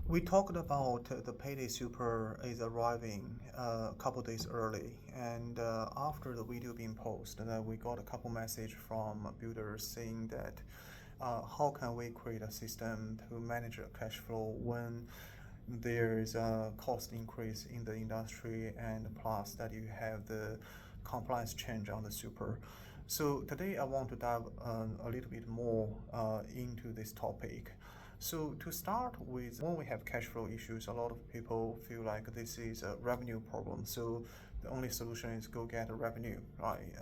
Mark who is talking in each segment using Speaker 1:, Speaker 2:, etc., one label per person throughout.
Speaker 1: We talked about the Payday Super is arriving a couple days early, and after the video being posted, we got a couple message from builders saying that how can we create a system to manage a cash flow when there is a cost increase in the industry, and plus that you have the compliance change on the super. So today I want to dive a little bit more into this topic. So to start with, when we have cash flow issues, a lot of people feel like this is a revenue problem. So the only solution is go get a revenue, right?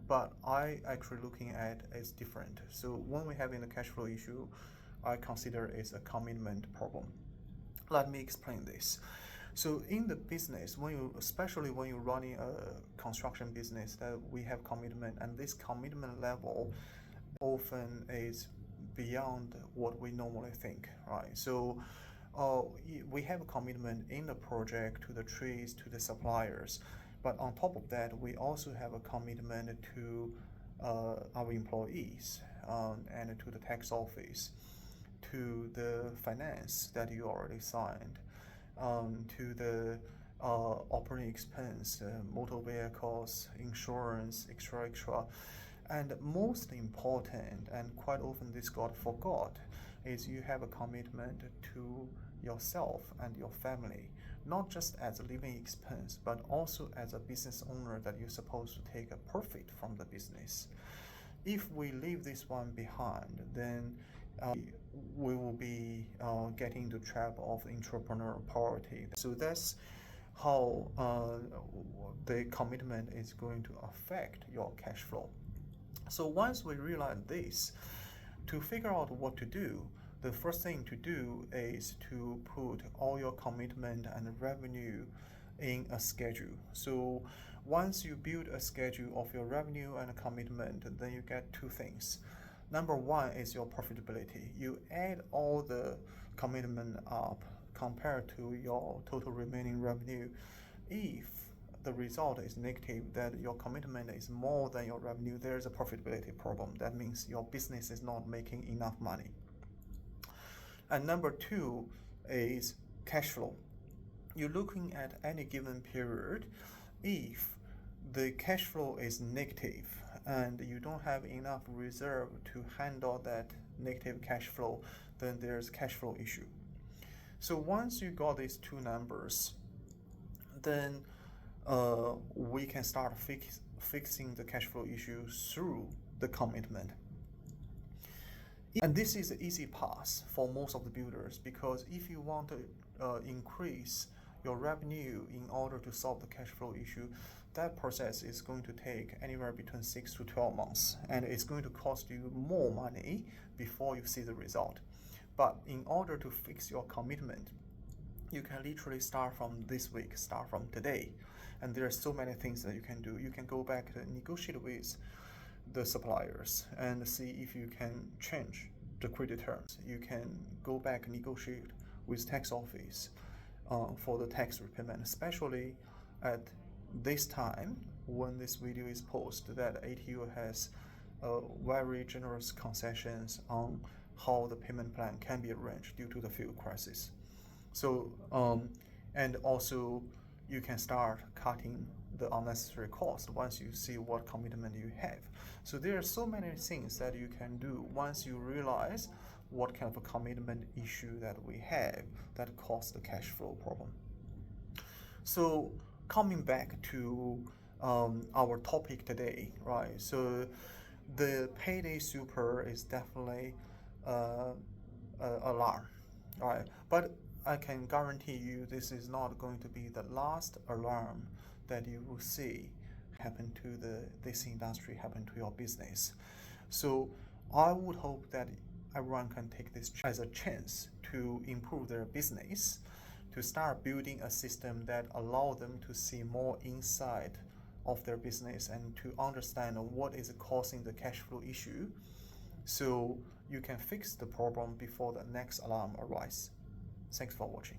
Speaker 1: But I actually looking at it's different. So when we have in the cash flow issue, I consider it's a commitment problem. Let me explain this. So in the business, especially when you're running a construction business, that we have commitment, and this commitment level often is beyond what we normally think, right? So we have a commitment in the project to the trees, to the suppliers, but on top of that, we also have a commitment to our employees and to the tax office, to the finance that you already signed, to the operating expense, motor vehicles, insurance, etc., etc. And most important, and quite often this got forgot, is you have a commitment to yourself and your family, not just as a living expense, but also as a business owner that you're supposed to take a profit from the business. If we leave this one behind, then we will be getting the trap of entrepreneurial poverty. So that's how the commitment is going to affect your cash flow. So once we realize this, to figure out what to do, the first thing to do is to put all your commitment and revenue in a schedule. So once you build a schedule of your revenue and commitment, then you get two things. Number one is your profitability. You add all the commitment up compared to your total remaining revenue. If the result is negative, that your commitment is more than your revenue, there's a profitability problem. That means your business is not making enough money. And number two is cash flow. You're looking at any given period. If the cash flow is negative and you don't have enough reserve to handle that negative cash flow, then there's cash flow issue. So once you got these two numbers, then we can start fixing the cash flow issue through the commitment. And this is an easy path for most of the builders, because if you want to increase your revenue in order to solve the cash flow issue, that process is going to take anywhere between 6 to 12 months, and it's going to cost you more money before you see the result. But in order to fix your commitment, you can literally start from this week, start from today. And there are so many things that you can do. You can go back and negotiate with the suppliers and see if you can change the credit terms. You can go back and negotiate with tax office for the tax repayment, especially at this time when this video is posted, that ATU has very generous concessions on how the payment plan can be arranged due to the fuel crisis. So and also you can start cutting the unnecessary cost once you see what commitment you have. So there are so many things that you can do once you realize what kind of a commitment issue that we have that causes the cash flow problem. So coming back to our topic today, right? So the Payday Super is definitely alarm, right? But I can guarantee you this is not going to be the last alarm that you will see happen to this industry, happen to your business. So I would hope that everyone can take this as a chance to improve their business, to start building a system that allow them to see more inside of their business and to understand what is causing the cash flow issue, so you can fix the problem before the next alarm arises. Thanks for watching.